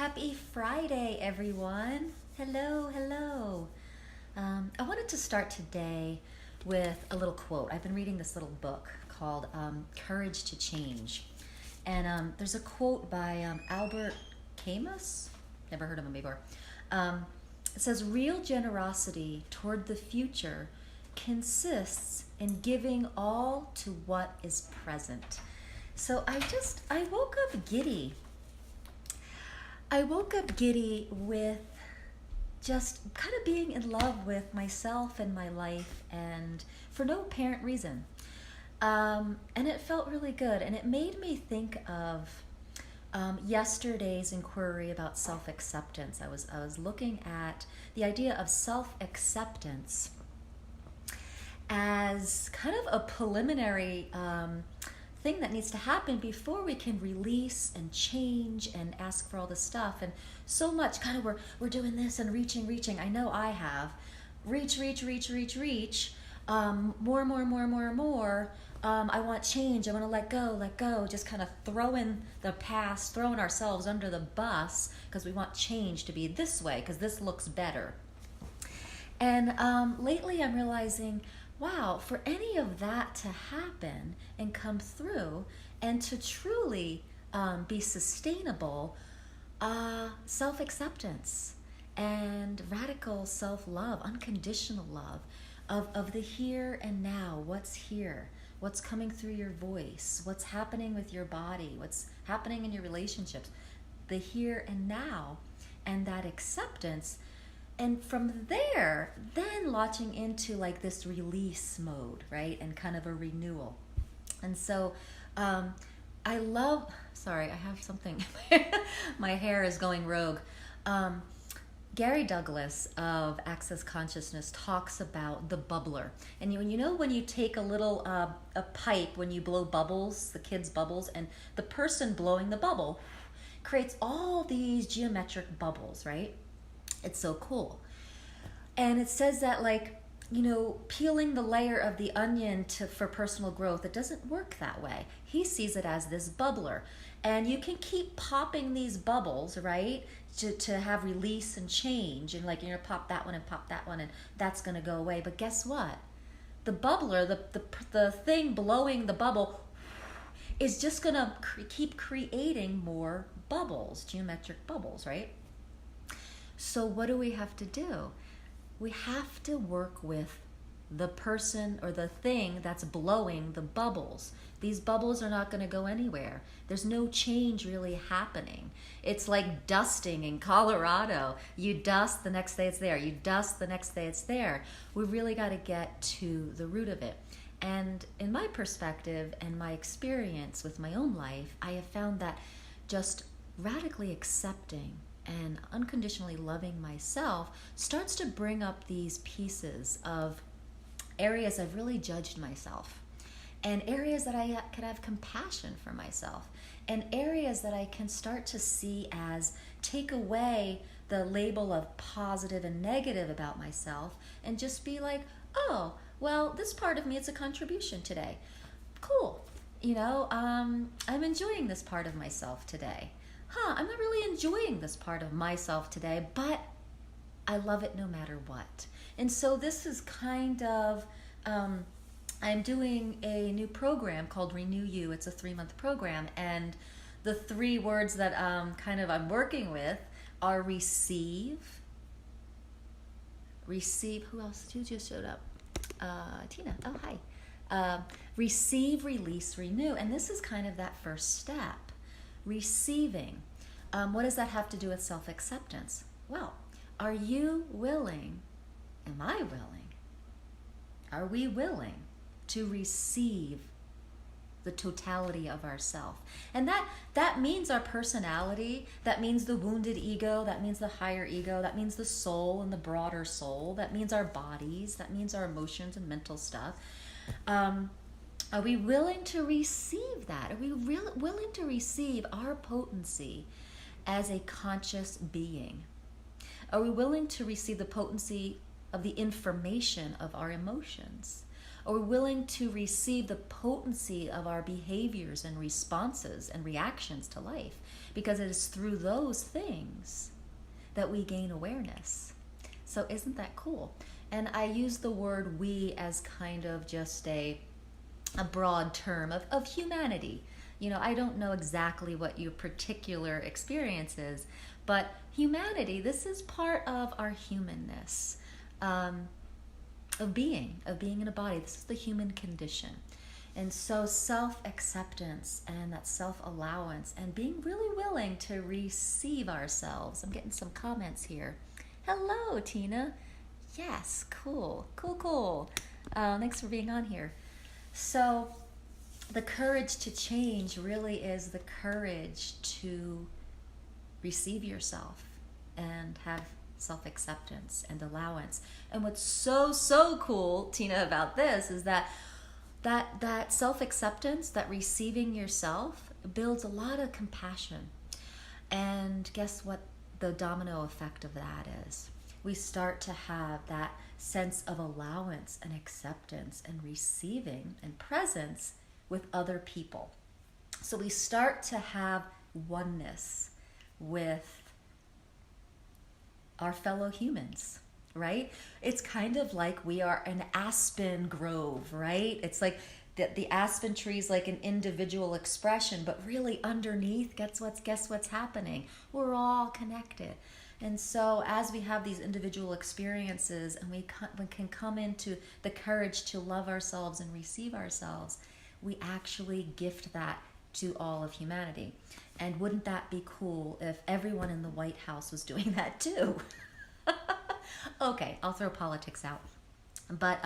Happy Friday, everyone. Hello, hello. I wanted to start today with a little quote. I've been reading this little book called Courage to Change. And there's a quote by Albert Camus. Never heard of him before. It says, real generosity toward the future consists in giving all to what is present. So I woke up giddy. I woke up giddy with just kind of being in love with myself and my life, and for no apparent reason. And it felt really good, and it made me think of yesterday's inquiry about self-acceptance. I was looking at the idea of self-acceptance as kind of a preliminary thing that needs to happen before we can release and change and ask for all this stuff. And so much kind of we're doing this and reaching. I know I have. Reach. More. I want change. I want to let go. Just kind of throwing the past, throwing ourselves under the bus because we want change to be this way because this looks better. And lately I'm realizing, wow, for any of that to happen and come through and to truly be sustainable, self-acceptance and radical self-love, unconditional love of the here and now, what's here, what's coming through your voice, what's happening with your body, what's happening in your relationships, the here and now, and that acceptance. And from there, then launching into like this release mode, right? And kind of a renewal. And so I love, sorry, I have something, my hair is going rogue. Gary Douglas of Access Consciousness talks about the bubbler. And you know when you take a little a pipe, when you blow bubbles, the kids' bubbles, and the person blowing the bubble creates all these geometric bubbles, right? It's so cool. And it says that, like, peeling the layer of the onion for personal growth, it doesn't work that way. He sees it as this bubbler. And you can keep popping these bubbles, right, to have release and change. And, like, pop that one, and that's going to go away. But guess what? The bubbler, the thing blowing the bubble, is just going to keep creating more bubbles, geometric bubbles, right? So what do we have to do? We have to work with the person or the thing that's blowing the bubbles. These bubbles are not going to go anywhere. There's no change really happening. It's like dusting in Colorado. You dust, the next day it's there. You dust, the next day it's there. We really got to get to the root of it. And in my perspective and my experience with my own life, I have found that just radically accepting and unconditionally loving myself starts to bring up these pieces of areas I've really judged myself, and areas that I can have compassion for myself, and areas that I can start to see as take away the label of positive and negative about myself and just be like, oh, well, this part of me is a contribution today. Cool. I'm enjoying this part of myself today. I'm not really enjoying this part of myself today, but I love it no matter what. And so this is kind of, I'm doing a new program called Renew You. It's a 3-month program, and the 3 words that I'm working with are receive, who else? Who just showed up? Tina, oh hi. Receive, release, renew, and this is kind of that first step. Receiving. What does that have to do with self-acceptance? Well, are you willing, am I willing, are we willing to receive the totality of ourself? And that means our personality, that means the wounded ego, that means the higher ego, that means the soul and the broader soul, that means our bodies, that means our emotions and mental stuff. Are we willing to receive that? Are we willing to receive our potency as a conscious being? Are we willing to receive the potency of the information of our emotions? Are we willing to receive the potency of our behaviors and responses and reactions to life? Because it is through those things that we gain awareness. So isn't that cool? And I use the word we as kind of just a broad term of humanity. You know, I don't know exactly what your particular experience is, but humanity, this is part of our humanness, of being in a body. This is the human condition. And so self-acceptance and that self-allowance and being really willing to receive ourselves. I'm getting some comments here. Hello, Tina. Yes, cool. Thanks for being on here. So the courage to change really is the courage to receive yourself and have self-acceptance and allowance. And what's so cool, Tina, about this is that self-acceptance, that receiving yourself, builds a lot of compassion. And guess what the domino effect of that is? We start to have that sense of allowance and acceptance and receiving and presence with other people. So we start to have oneness with our fellow humans, right? It's kind of like we are an aspen grove, right? It's like the aspen tree is like an individual expression, but really underneath, guess what's happening? We're all connected. And so as we have these individual experiences and we can come into the courage to love ourselves and receive ourselves, we actually gift that to all of humanity. And wouldn't that be cool if everyone in the White House was doing that too? Okay, I'll throw politics out. But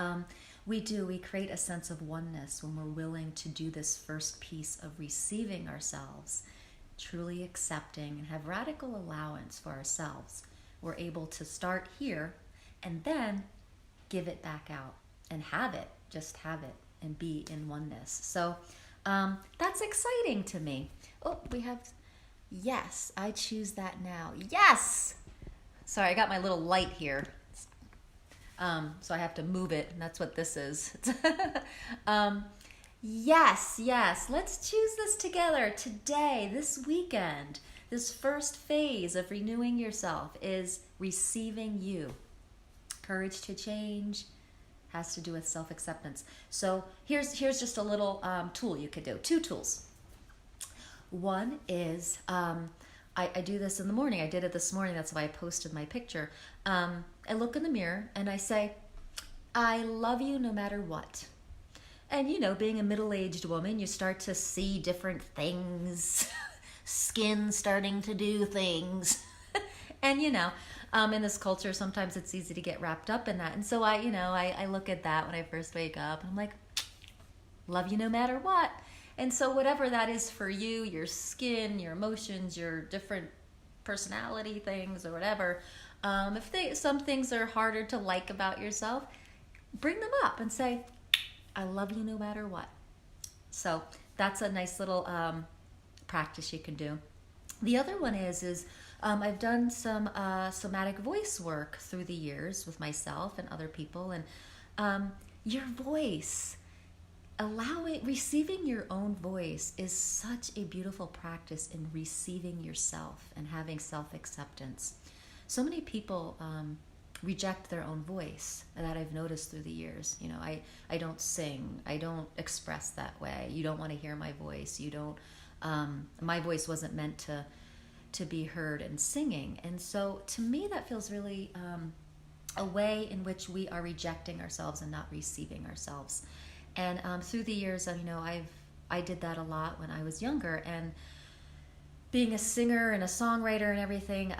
we create a sense of oneness when we're willing to do this first piece of receiving ourselves, truly accepting, and have radical allowance for ourselves. We're able to start here and then give it back out and just have it and be in oneness. So that's exciting to me. Oh, yes, I choose that now. Yes! Sorry, I got my little light here. So I have to move it, and that's what this is. Yes, let's choose this together today, this weekend. This first phase of renewing yourself is receiving you. Courage to change has to do with self-acceptance. So here's just a little tool you could do. 2 tools. One is, I do this in the morning. I did it this morning. That's why I posted my picture. I look in the mirror and I say, I love you no matter what. And, you know, being a middle-aged woman, you start to see different things, skin starting to do things. And, you know, in this culture, sometimes it's easy to get wrapped up in that. And so I look at that when I first wake up and I'm like, love you no matter what. And so whatever that is for you, your skin, your emotions, your different personality things or whatever, some things are harder to like about yourself, bring them up and say, I love you no matter what. So that's a nice little practice you can do. The other one is I've done some somatic voice work through the years with myself and other people, and your voice, receiving your own voice is such a beautiful practice in receiving yourself and having self-acceptance. So many people reject their own voice that I've noticed through the years. You know, I don't sing, I don't express that way. You don't want to hear my voice. You don't. My voice wasn't meant to be heard in singing, and so to me that feels really a way in which we are rejecting ourselves and not receiving ourselves. And through the years, you know, I did that a lot when I was younger, and being a singer and a songwriter and everything.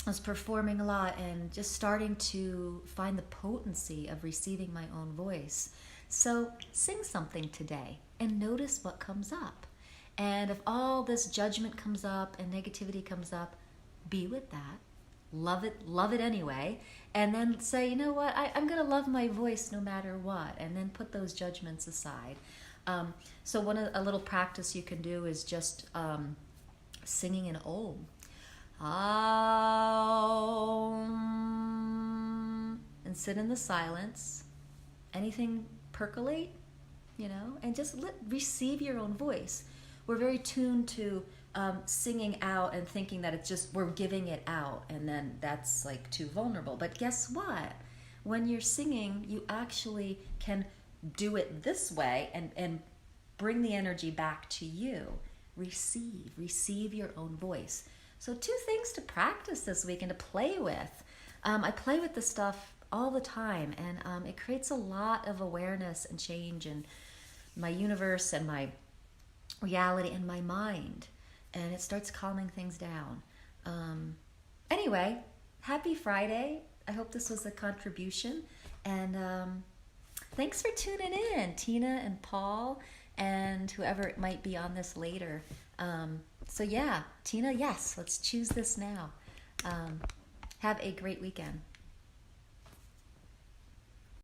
I was performing a lot and just starting to find the potency of receiving my own voice. So sing something today and notice what comes up. And if all this judgment comes up and negativity comes up, be with that. Love it anyway. And then say, you know what, I'm going to love my voice no matter what. And then put those judgments aside. So a little practice you can do is just singing an Om. Om, and sit in the silence. Anything percolate, and just receive your own voice. We're very tuned to singing out and thinking that it's just we're giving it out, and then that's like too vulnerable. But guess what? When you're singing, you actually can do it this way and bring the energy back to you. Receive your own voice. So 2 things to practice this week and to play with. I play with this stuff all the time, and it creates a lot of awareness and change in my universe and my reality and my mind, and it starts calming things down. Anyway, happy Friday. I hope this was a contribution, and thanks for tuning in, Tina and Paul and whoever might be on this later. So yeah, Tina, yes, let's choose this now. Have a great weekend.